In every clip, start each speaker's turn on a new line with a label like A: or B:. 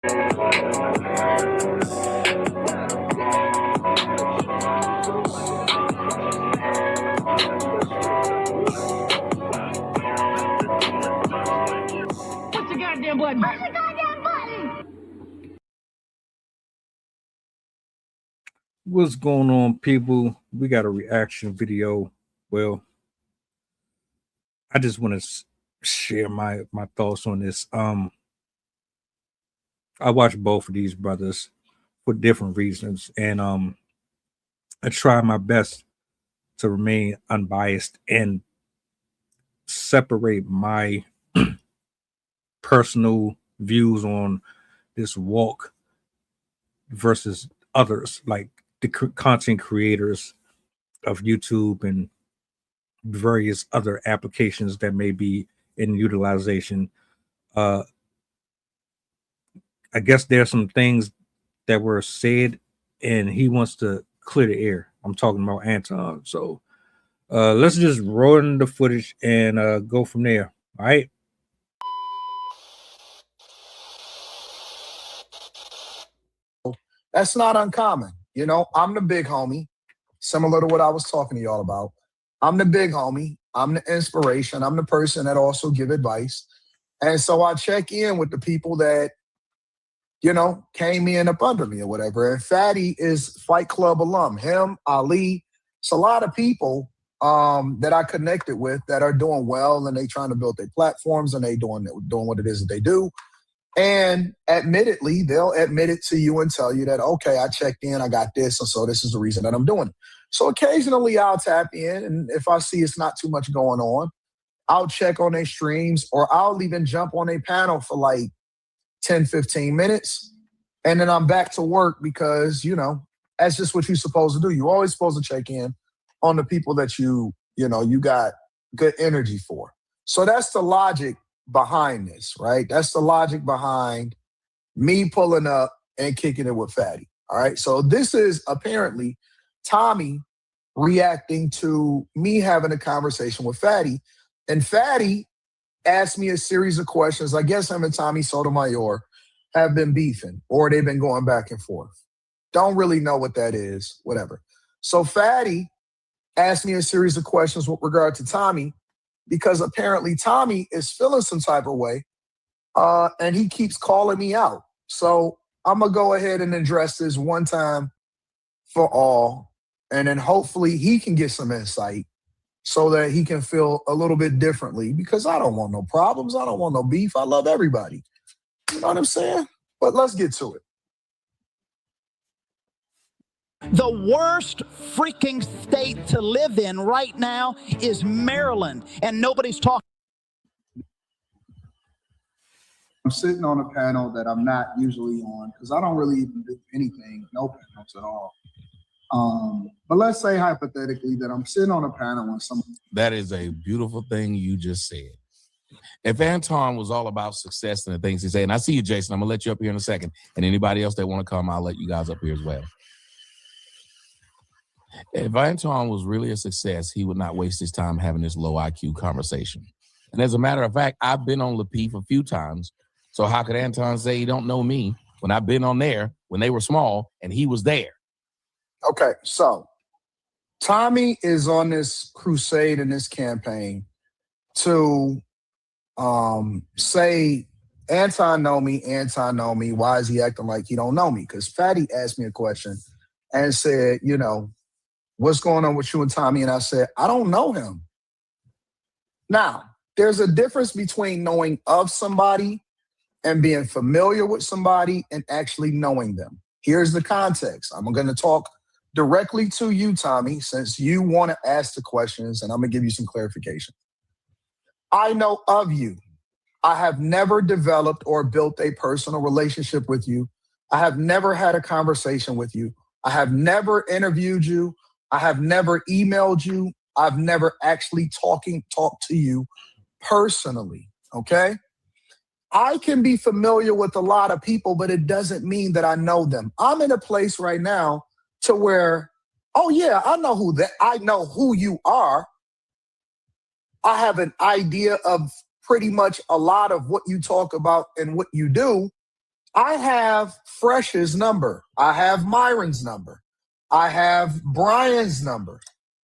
A: What's the goddamn button? What's the goddamn button?
B: What's going on, people? We got a reaction video. Well, I just want to share my thoughts on this. I watched both of these brothers for different reasons, and I try my best to remain unbiased and separate my personal views on this walk versus others, like the content creators of YouTube and various other applications that may be in utilization. I guess there's some things that were said, and he wants to clear the air. I'm talking about Anton. So let's just roll in the footage and go from there. All right.
C: That's not uncommon. You know, I'm the big homie, similar to what I was talking to y'all about. I'm the big homie. I'm the inspiration. I'm the person that also give advice. And so I check in with the people that, you know, came in up under me or whatever. And Fatty is Fight Club alum. Him, Ali, it's a lot of people that I connected with that are doing well, and they trying to build their platforms, and they doing what it is that they do. And admittedly, they'll admit it to you and tell you that, okay, I checked in, I got this, and so this is the reason that I'm doing it. So occasionally I'll tap in, and if I see it's not too much going on, I'll check on their streams, or I'll even jump on a panel for like 10, 15 minutes, and then I'm back to work because, you know, that's just what you're supposed to do. You're always supposed to check in on the people that you got good energy for. So that's the logic behind this, right? That's the logic behind me pulling up and kicking it with Fatty. All right. So this is apparently Tommy reacting to me having a conversation with Fatty. And Fatty asked me a series of questions. I guess him and Tommy Sotomayor have been beefing, or they've been going back and forth. Don't really know what that is, whatever. So Fatty asked me a series of questions with regard to Tommy, because apparently Tommy is feeling some type of way, and he keeps calling me out. So I'm going to go ahead and address this one time for all, and then hopefully he can get some insight so that he can feel a little bit differently, because I don't want no problems. I don't want no beef. I love everybody. You know what I'm saying? But let's get to it.
D: The worst freaking state to live in right now is Maryland, and nobody's talking.
E: I'm sitting on a panel that I'm not usually on because I don't really even do anything, no panels at all. But let's say hypothetically that I'm sitting on a panel with someone.
F: That is a beautiful thing you just said. If Anton was all about success and the things he said, and I see you, Jason, I'm gonna let you up here in a second, and anybody else that want to come, I'll let you guys up here as well. If Anton was really a success, he would not waste his time having this low IQ conversation. And as a matter of fact, I've been on Lapeef a few times. So how could Anton say he don't know me when I've been on there when they were small and he was there?
C: Okay, so Tommy is on this crusade and this campaign to say, Anton know me, why is he acting like he don't know me? Because Fatty asked me a question and said, you know, what's going on with you and Tommy? And I said, I don't know him. Now, there's a difference between knowing of somebody and being familiar with somebody and actually knowing them. Here's the context. I'm going to talk directly to you, Tommy, since you want to ask the questions, and I'm going to give you some clarification. I know of you. I have never developed or built a personal relationship with you. I have never had a conversation with you. I have never interviewed you. I have never emailed you. I've never actually talked to you personally, okay? I can be familiar with a lot of people, but it doesn't mean that I know them. I'm in a place right now to where, oh yeah, I know who you are. I have an idea of pretty much a lot of what you talk about and what you do. I have Fresh's number. I have Myron's number. I have Brian's number.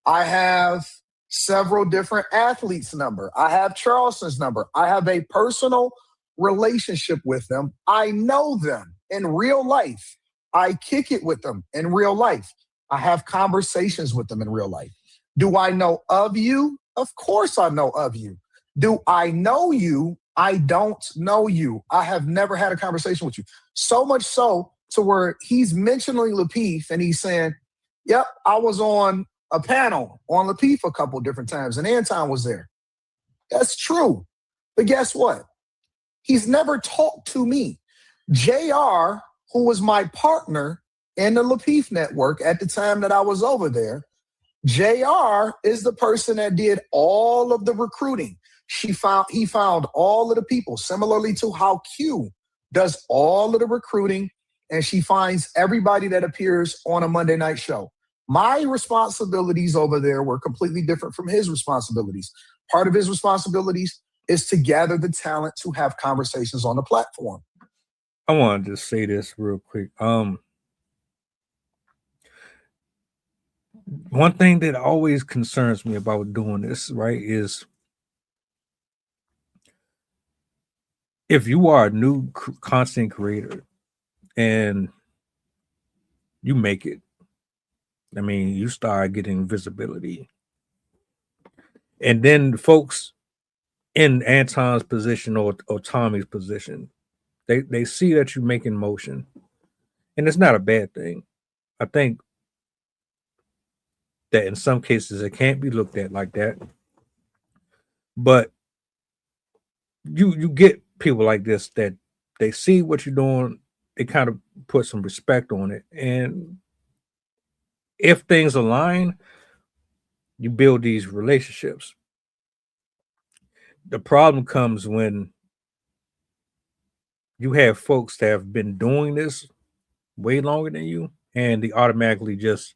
C: I have several different athletes' number. I have Charleston's number. I have a personal relationship with them. I know them in real life. I kick it with them in real life. I have conversations with them in real life. Do I know of you? Of course I know of you. Do I know you? I don't know you. I have never had a conversation with you. So much so to where he's mentioning Lapeef and he's saying, yep, I was on a panel on Lapeef a couple different times and Anton was there. That's true. But guess what? He's never talked to me. JR, who was my partner in the Lapeef network at the time that I was over there, JR is the person that did all of the recruiting. He found all of the people, similarly to how Q does all of the recruiting, and she finds everybody that appears on a Monday night show. My responsibilities over there were completely different from his responsibilities. Part of his responsibilities is to gather the talent to have conversations on the platform.
B: I wanted to say this real quick. One thing that always concerns me about doing this, right, is if you are a new content creator and you make it, I mean, you start getting visibility. And then folks in Anton's position or Tommy's position, they see that you're making motion. And it's not a bad thing. I think that in some cases it can't be looked at like that. But you get people like this that they see what you're doing, they kind of put some respect on it. And if things align, you build these relationships. The problem comes when you have folks that have been doing this way longer than you, and they automatically just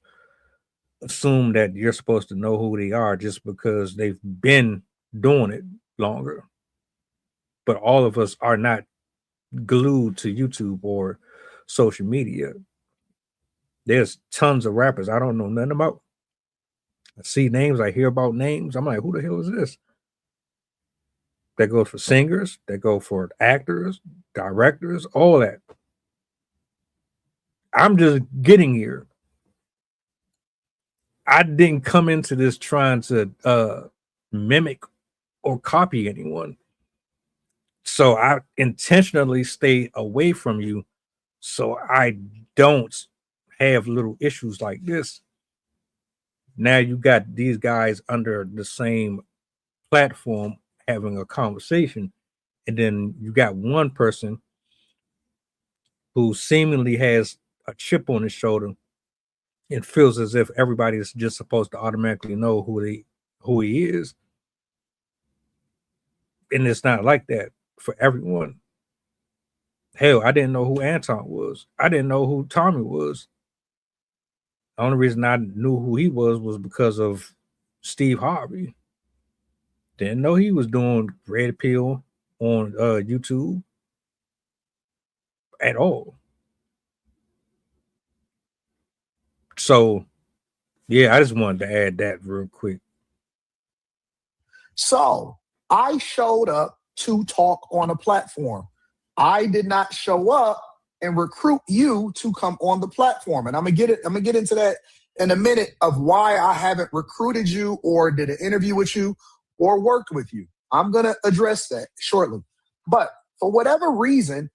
B: assume that you're supposed to know who they are just because they've been doing it longer. But all of us are not glued to YouTube or social media. There's tons of rappers I don't know nothing about. I see names, I hear about names. I'm like, who the hell is this? That goes for singers, that go for actors, directors, all that. I'm just getting here. I didn't come into this trying to mimic or copy anyone. So I intentionally stay away from you so I don't have little issues like this. Now you got these guys under the same platform having a conversation, and then you got one person who seemingly has a chip on his shoulder and feels as if everybody is just supposed to automatically know who he is. And it's not like that for everyone. Hell, I didn't know who Anton was. I didn't know who Tommy was. The only reason I knew who he was because of Steve Harvey. Didn't know he was doing Red Pill on YouTube at all. So, yeah, I just wanted to add that real quick.
C: So I showed up to talk on a platform. I did not show up and recruit you to come on the platform. And I'm gonna get into that in a minute of why I haven't recruited you or did an interview with you or worked with you. I'm gonna address that shortly. But for whatever reason,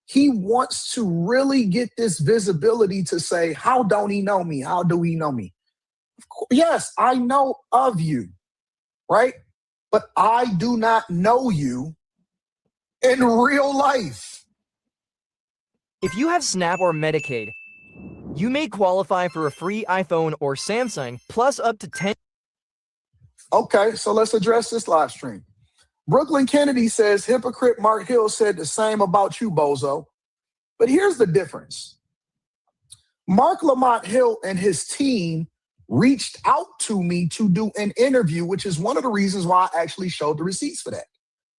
C: he wants to really get this visibility to say, how don't he know me? How do he know me? Yes, I know of you, right? But I do not know you in real life.
G: If you have SNAP or Medicaid, you may qualify for a free iPhone or Samsung plus up to 10.
C: Okay, so let's address this live stream. Brooklyn Kennedy says, hypocrite Mark Hill said the same about you, bozo. But here's the difference. Mark Lamont Hill and his team reached out to me to do an interview, which is one of the reasons why I actually showed the receipts for that.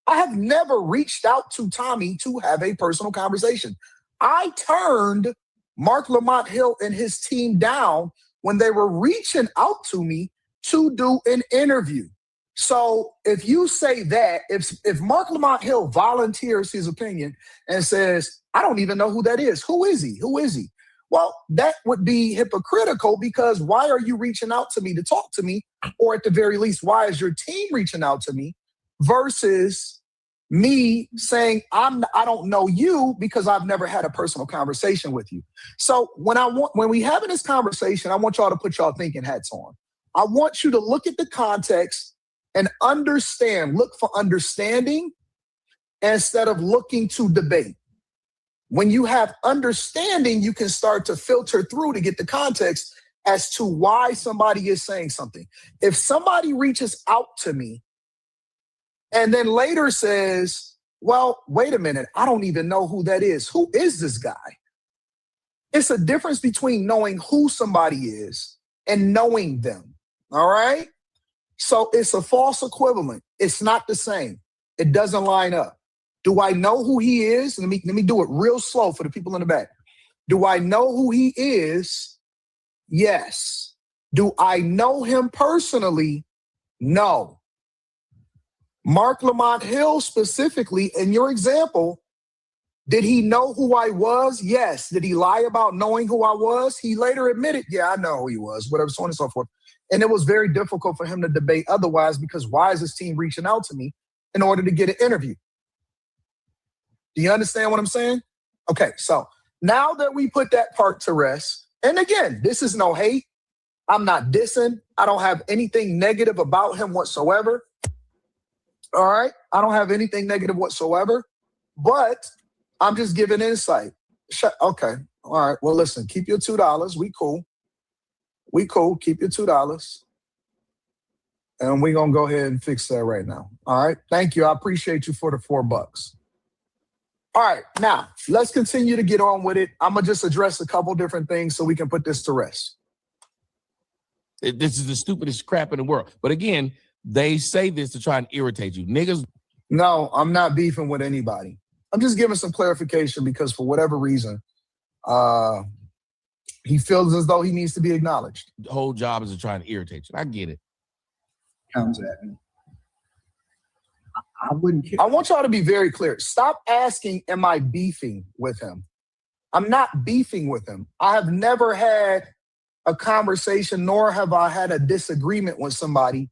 C: I have never reached out to Tommy to have a personal conversation. I turned Mark Lamont Hill and his team down when they were reaching out to me to do an interview. So if you say that, if Mark Lamont Hill volunteers his opinion and says, I don't even know who that is. Who is he? Who is he? Well, that would be hypocritical, because why are you reaching out to me to talk to me? Or at the very least, why is your team reaching out to me versus me saying, I don't know you because I've never had a personal conversation with you. So when we having this conversation, I want y'all to put y'all thinking hats on. I want you to look at the context and understand, look for understanding instead of looking to debate. When you have understanding, you can start to filter through to get the context as to why somebody is saying something. If somebody reaches out to me and then later says, well, wait a minute, I don't even know who that is. Who is this guy? It's a difference between knowing who somebody is and knowing them, all right? So it's a false equivalent. It's not the same. It doesn't line up. Do I know who he is? Let me do it real slow for the people in the back. Do I know who he is? Yes. Do I know him personally? No. Mark Lamont Hill specifically, in your example, did he know who I was? Yes. Did he lie about knowing who I was? He later admitted, yeah, I know who he was, whatever, so on and so forth. And it was very difficult for him to debate otherwise, because why is his team reaching out to me in order to get an interview? Do you understand what I'm saying? Okay, so now that we put that part to rest, and again, this is no hate. I'm not dissing. I don't have anything negative about him whatsoever. All right? I don't have anything negative whatsoever, but I'm just giving insight. Okay, all right. Well, listen, keep your $2. We cool. We cool. Keep your $2. And we're going to go ahead and fix that right now. All right? Thank you. I appreciate you for the $4. All right, now let's continue to get on with it. I'm going to just address a couple different things so we can put this to rest.
F: This is the stupidest crap in the world. But again, they say this to try and irritate you. Niggas.
C: No, I'm not beefing with anybody. I'm just giving some clarification because for whatever reason, he feels as though he needs to be acknowledged.
F: The whole job is to try and irritate you. I get it.
E: Comes at me. I wouldn't care.
C: I want y'all to be very clear. Stop asking, am I beefing with him? I'm not beefing with him. I have never had a conversation, nor have I had a disagreement with somebody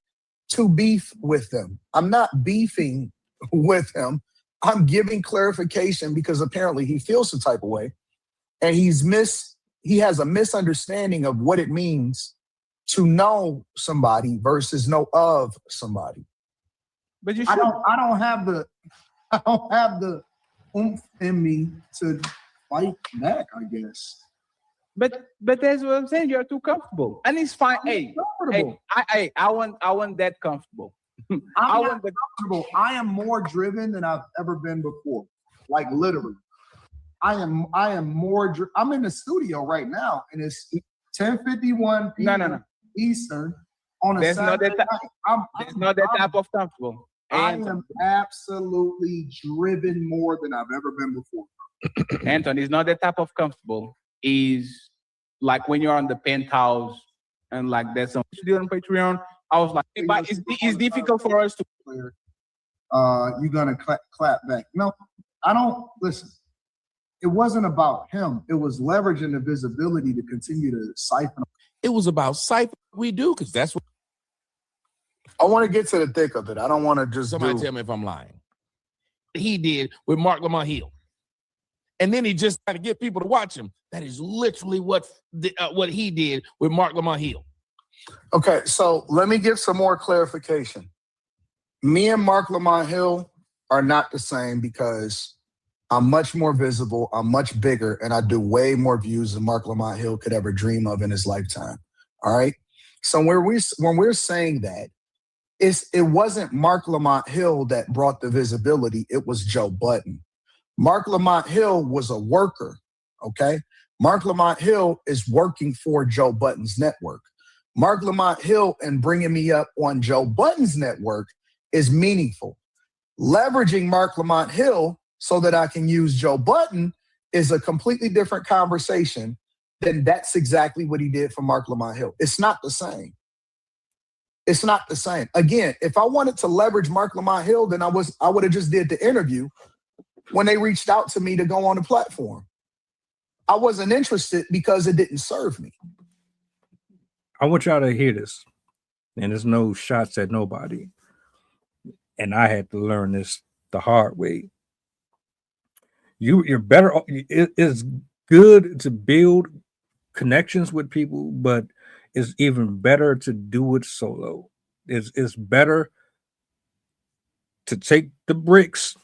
C: to beef with them. I'm not beefing with him. I'm giving clarification because apparently he feels some type of way. And he has a misunderstanding of what it means to know somebody versus know of somebody.
H: But you
E: I don't have the oomph in me to fight back, I guess.
H: But that's what I'm saying. You're too comfortable, and it's fine. Hey, I want that comfortable.
E: I'm not comfortable. I am more driven than I've ever been before. Like literally, I am more. I'm in the studio right now, and it's 10:51 p.m.
H: No.
E: Eastern on a
H: There's
E: Saturday night.
H: There's not that type of comfortable.
E: I am absolutely driven more than I've ever been before.
H: Anton, it's not that type of comfortable. Is like when you're on the penthouse and like there's some deal on Patreon. I was like, but it's difficult for us to
E: clear. You're gonna clap back. No, I don't listen. It wasn't about him. It was leveraging the visibility to continue to siphon.
F: It was about siphon. We do, because that's what.
C: I want to get to the thick of it. I don't want to just
F: Somebody tell me if I'm lying. He did with Mark Lamont Hill. And then he just tried to get people to watch him. That is literally what he did with Mark Lamont Hill.
C: Okay, so let me give some more clarification. Me and Mark Lamont Hill are not the same because I'm much more visible, I'm much bigger, and I do way more views than Mark Lamont Hill could ever dream of in his lifetime. All right? So when we're saying that, it wasn't Mark Lamont Hill that brought the visibility, it was Joe Budden. Mark Lamont Hill was a worker, okay? Mark Lamont Hill is working for Joe Budden's network. Mark Lamont Hill and bringing me up on Joe Budden's network is meaningful. Leveraging Mark Lamont Hill so that I can use Joe Budden is a completely different conversation than that's exactly what he did for Mark Lamont Hill. It's not the same. It's not the same. Again, if I wanted to leverage Mark Lamont Hill, then I would have just did the interview when they reached out to me to go on the platform. I wasn't interested because it didn't serve me.
B: I want y'all to hear this, and there's no shots at nobody. And I had to learn this the hard way. You're better. It's good to build connections with people, but it's even better to do it solo. It's better to take the bricks,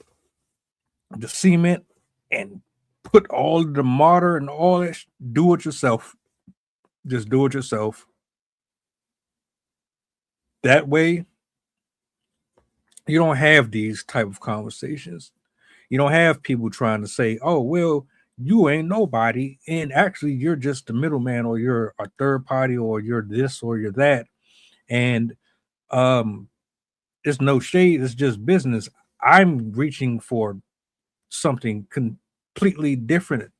B: the cement, and put all the mortar and all that. Do it yourself. Just do it yourself. That way, you don't have these type of conversations. You don't have people trying to say, "Oh, well, you ain't nobody," and actually, you're just the middleman, or you're a third party, or you're this, or you're that. And it's no shade. It's just business. I'm reaching for something completely different.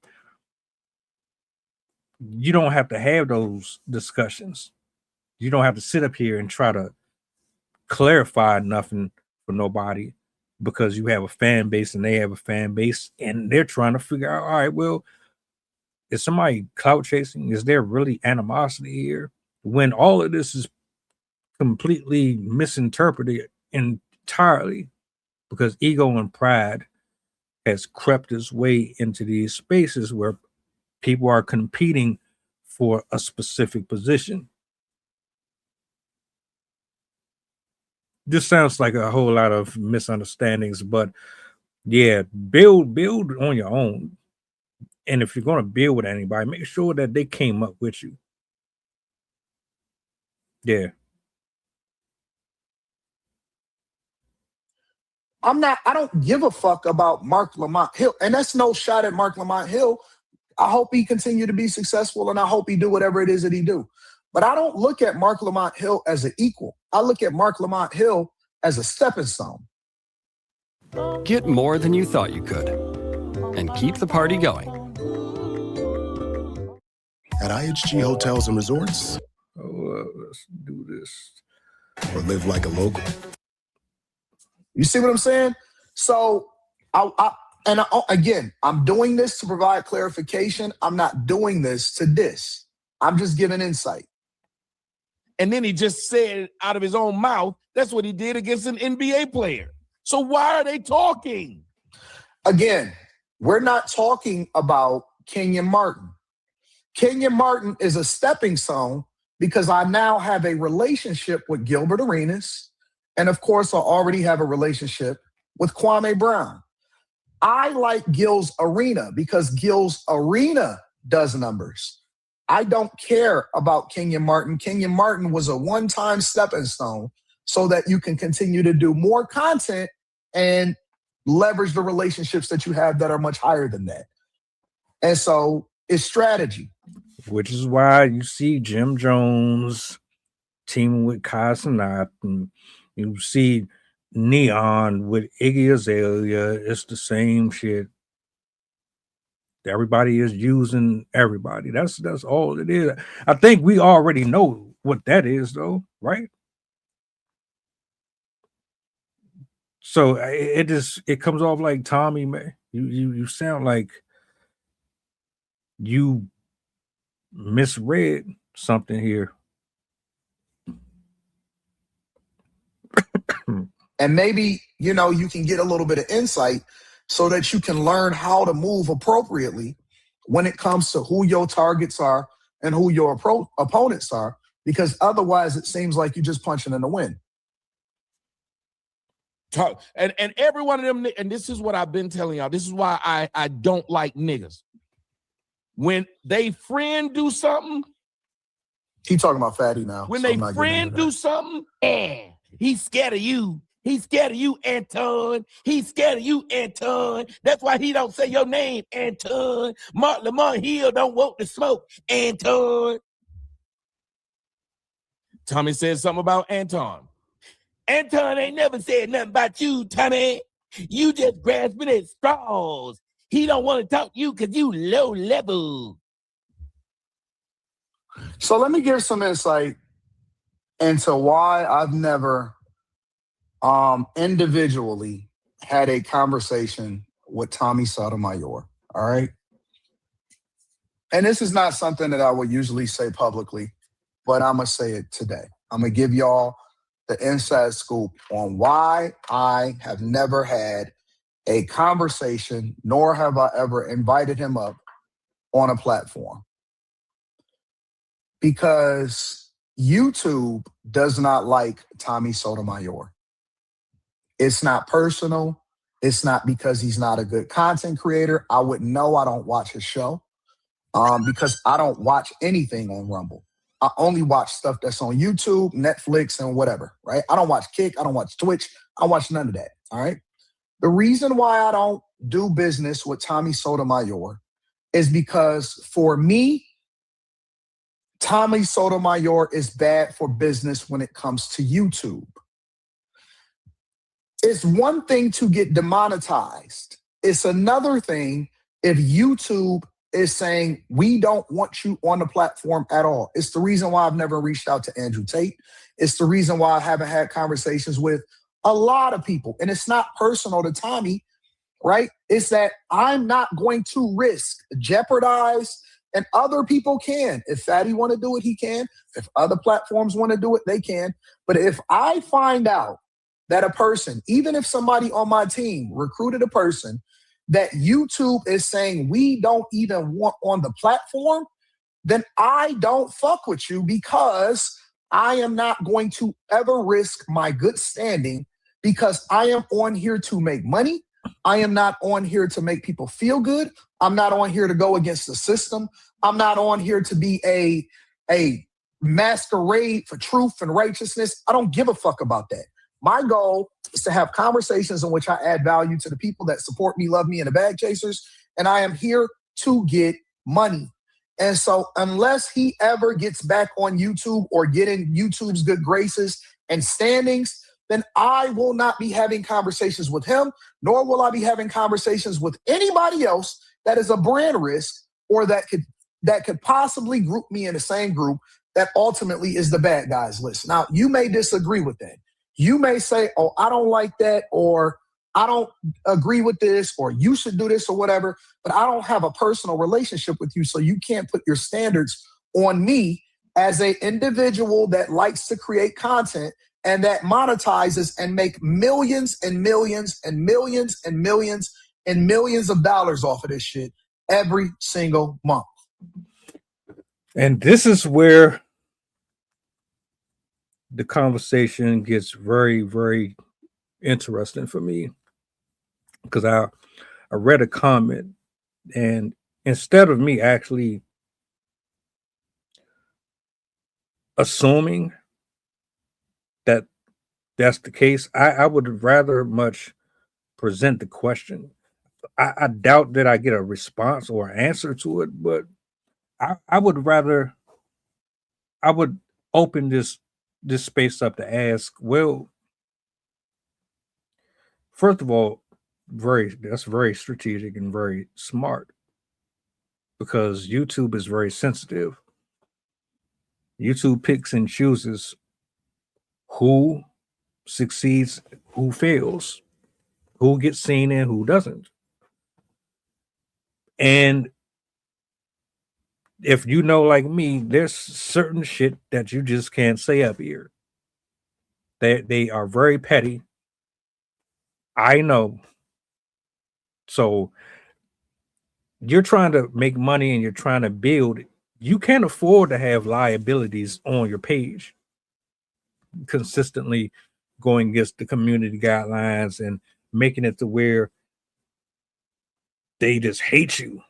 B: You don't have to have those discussions. You don't have to sit up here and try to clarify nothing for nobody, because you have a fan base and they have a fan base, and they're trying to figure out, all right, well, is somebody clout chasing? Is there really animosity here? When all of this is completely misinterpreted entirely, because ego and pride has crept its way into these spaces where people are competing for a specific position. This sounds like a whole lot of misunderstandings, but yeah, build on your own. And if you're going to build with anybody, make sure that they came up with you. Yeah.
C: I don't give a fuck about Mark Lamont Hill. And that's no shot at Mark Lamont Hill. I hope he continue to be successful, and I hope he do whatever it is that he do. But I don't look at Mark Lamont Hill as an equal. I look at Mark Lamont Hill as a stepping stone.
I: Get more than you thought you could, and keep the party going.
J: At IHG Hotels and Resorts,
B: Let's do this.
J: or live like a local.
C: You see what I'm saying? So, again, I'm doing this to provide clarification. I'm not doing this to diss. I'm just giving insight.
F: And then he just said out of his own mouth, that's what he did against an NBA player. So why are they talking?
C: Again, we're not talking about Kenyon Martin. Kenyon Martin is a stepping stone because I now have a relationship with Gilbert Arenas. And of course, I already have a relationship with Kwame Brown. I like Gil's Arena because Gil's Arena does numbers. I don't care about Kenyon Martin. Kenyon Martin was a one-time stepping stone so that you can continue to do more content and leverage the relationships that you have that are much higher than that. And so it's strategy.
B: Which is why you see Jim Jones teaming with Kai Cenat, and you see Neon with Iggy Azalea. It's the same shit. Everybody is using everybody. That's all it is. I think we already know what that is, though, right? So it comes off like Tommy, man. You sound like you misread something here.
C: And maybe, you can get a little bit of insight so that you can learn how to move appropriately when it comes to who your targets are and who your opponents are, because otherwise it seems like you're just punching in the wind.
F: And every one of them, and this is what I've been telling y'all, this is why I don't like niggas. When they friend do something.
C: Keep talking about Fatty now.
F: When they friend do something, he's scared of you. He's scared of you, Anton. He's scared of you, Anton. That's why he don't say your name, Anton. Mark Lamont Hill don't want to smoke, Anton. Tommy said something about Anton. Anton ain't never said nothing about you, Tommy. You just grasping at straws. He don't want to talk to you because you low level.
C: So let me give some insight into why I've never individually had a conversation with Tommy Sotomayor. All right. And this is not something that I would usually say publicly, but I'm going to say it today. I'm going to give y'all the inside scoop on why I have never had a conversation, nor have I ever invited him up on a platform. Because YouTube does not like Tommy Sotomayor. It's not personal. It's not because he's not a good content creator. I wouldn't know. I don't watch his show because I don't watch anything on Rumble. I only watch stuff that's on YouTube, Netflix, and whatever, right? I don't watch Kick. I don't watch Twitch. I watch none of that, all right? The reason why I don't do business with Tommy Sotomayor is because for me, Tommy Sotomayor is bad for business when it comes to YouTube. It's one thing to get demonetized. It's another thing if YouTube is saying, we don't want you on the platform at all. It's the reason why I've never reached out to Andrew Tate. It's the reason why I haven't had conversations with a lot of people. And it's not personal to Tommy, right? It's that I'm not going to risk, jeopardize, and other people can. If Fatty want to do it, he can. If other platforms want to do it, they can. But if I find out that a person, even if somebody on my team recruited a person that YouTube is saying we don't even want on the platform, then I don't fuck with you because I am not going to ever risk my good standing because I am on here to make money. I am not on here to make people feel good. I'm not on here to go against the system. I'm not on here to be a masquerade for truth and righteousness. I don't give a fuck about that. My goal is to have conversations in which I add value to the people that support me, love me, and the bag chasers. And I am here to get money. And so unless he ever gets back on YouTube or get in YouTube's good graces and standings, then I will not be having conversations with him, nor will I be having conversations with anybody else that is a brand risk or that could possibly group me in the same group that ultimately is the bad guys list. Now, you may disagree with that. You may say, oh, I don't like that, or I don't agree with this, or you should do this or whatever, but I don't have a personal relationship with you, so you can't put your standards on me as an individual that likes to create content and that monetizes and make millions and millions and millions and millions and millions of dollars off of this shit every single month.
B: And this is where the conversation gets very, very interesting for me, because I read a comment, and instead of me actually assuming that that's the case, I would rather much present the question. I doubt that I get a response or an answer to it, but I would open this space up to ask, well, first of all, that's very strategic and very smart, because YouTube is very sensitive. YouTube picks and chooses who succeeds, who fails, who gets seen and who doesn't. And if you know, like me, there's certain shit that you just can't say up here. They are very petty. I know. So you're trying to make money and you're trying to build. You can't afford to have liabilities on your page consistently going against the community guidelines and making it to where they just hate you.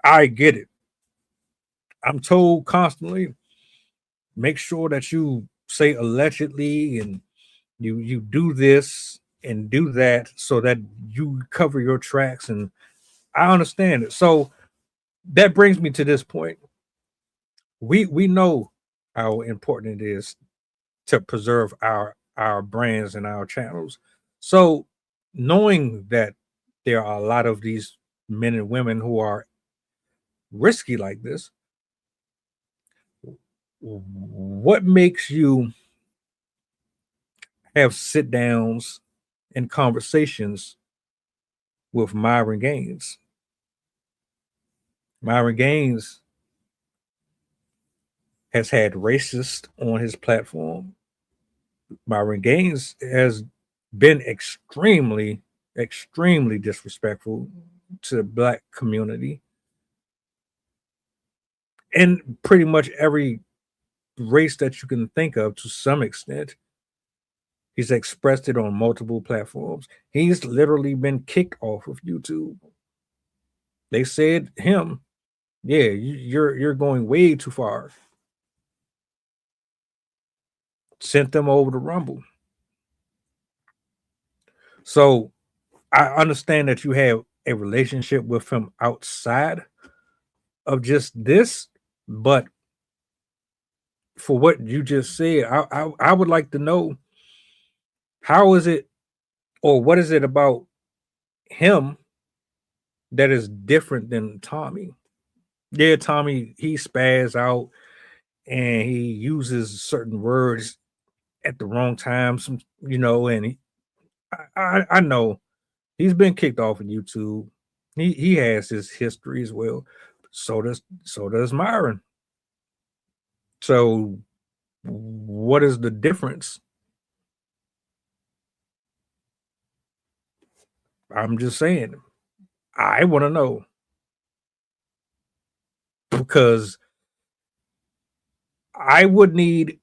B: I get it. I'm told constantly, make sure that you say allegedly and you do this and do that so that you cover your tracks, and I understand it. So that brings me to this point. We know how important it is to preserve our brands and our channels. So knowing that there are a lot of these men and women who are risky like this. What makes you have sit downs and conversations with Myron Gaines? Myron Gaines has had racists on his platform. Myron Gaines has been extremely, extremely disrespectful to the Black community and pretty much every race that you can think of to some extent. He's expressed it on multiple platforms. He's literally been kicked off of YouTube. They said him, yeah, you're going way too far. Sent them over to Rumble. So I understand that you have a relationship with him outside of just this, but for what you just said, I would like to know, how is it, or what is it about him that is different than Tommy? Yeah, Tommy, he spaz out and he uses certain words at the wrong time, and I know he's been kicked off of YouTube. He has his history as well. So does Myron. So what is the difference? I'm just saying, I want to know, because I would need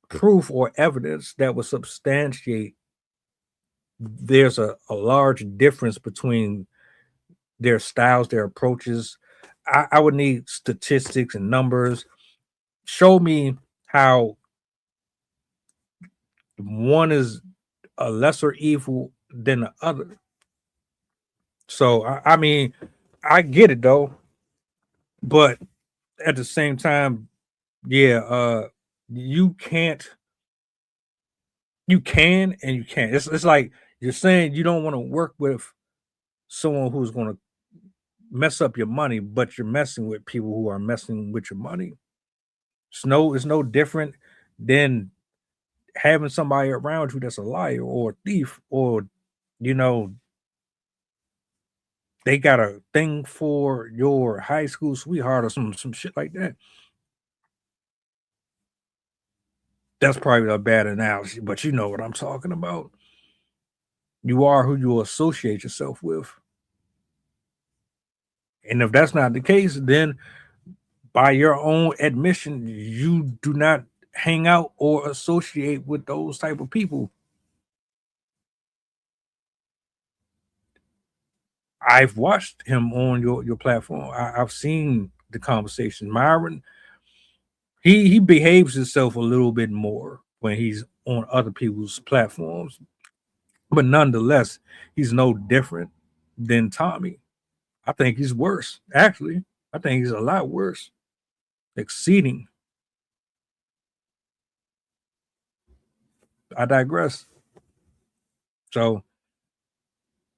B: proof or evidence that would substantiate there's a large difference between their styles, their approaches. I would need statistics and numbers. Show me how one is a lesser evil than the other. So I mean, I get it though, but at the same time, yeah, you can't, you can and you can't. It's like you're saying you don't want to work with someone who's going to mess up your money, but you're messing with people who are messing with your money. It's no different than having somebody around you that's a liar or a thief, or you know they got a thing for your high school sweetheart or some shit like that. That's probably a bad analogy, but you know what I'm talking about. You are who you associate yourself with. And if that's not the case, then by your own admission, you do not hang out or associate with those type of people. I've watched him on your platform. I've seen the conversation. Myron, he behaves himself a little bit more when he's on other people's platforms, but nonetheless, he's no different than Tommy. I think he's worse. Actually, I think he's a lot worse, exceeding. I digress. So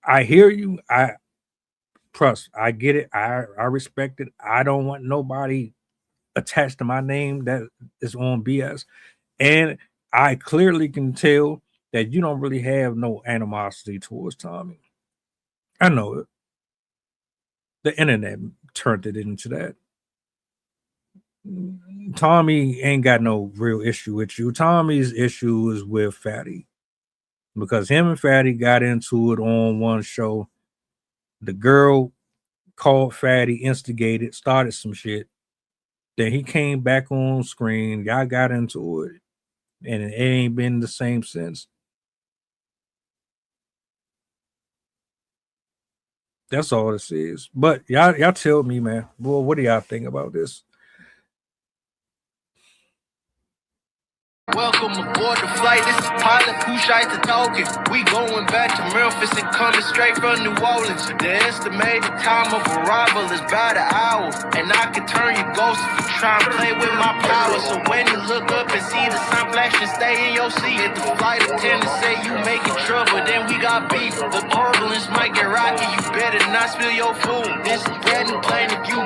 B: I hear you. I trust. I get it. I respect it. I don't want nobody attached to my name that is on BS. And I clearly can tell that you don't really have no animosity towards Tommy. I know it. The internet turned it into that. Tommy ain't got no real issue with you. Tommy's issue is with Fatty, because him and Fatty got into it on one show. The girl called Fatty, instigated, started some shit. Then he came back on screen. Y'all got into it, and it ain't been the same since. That's all this is. But y'all tell me, man. Boy, what do y'all think about this?
K: Welcome aboard the flight. This is pilot Pusha talking. We going back to Memphis and coming straight from New Orleans. The estimated time of arrival is about an hour, and I can turn your ghost if you try and play with my power. So when you look up and see the sun flashing, stay in your seat. If the flight attendant say you making trouble, then we got beef. The turbulence might get rocky. You better not spill your food. This is bread and plain. If you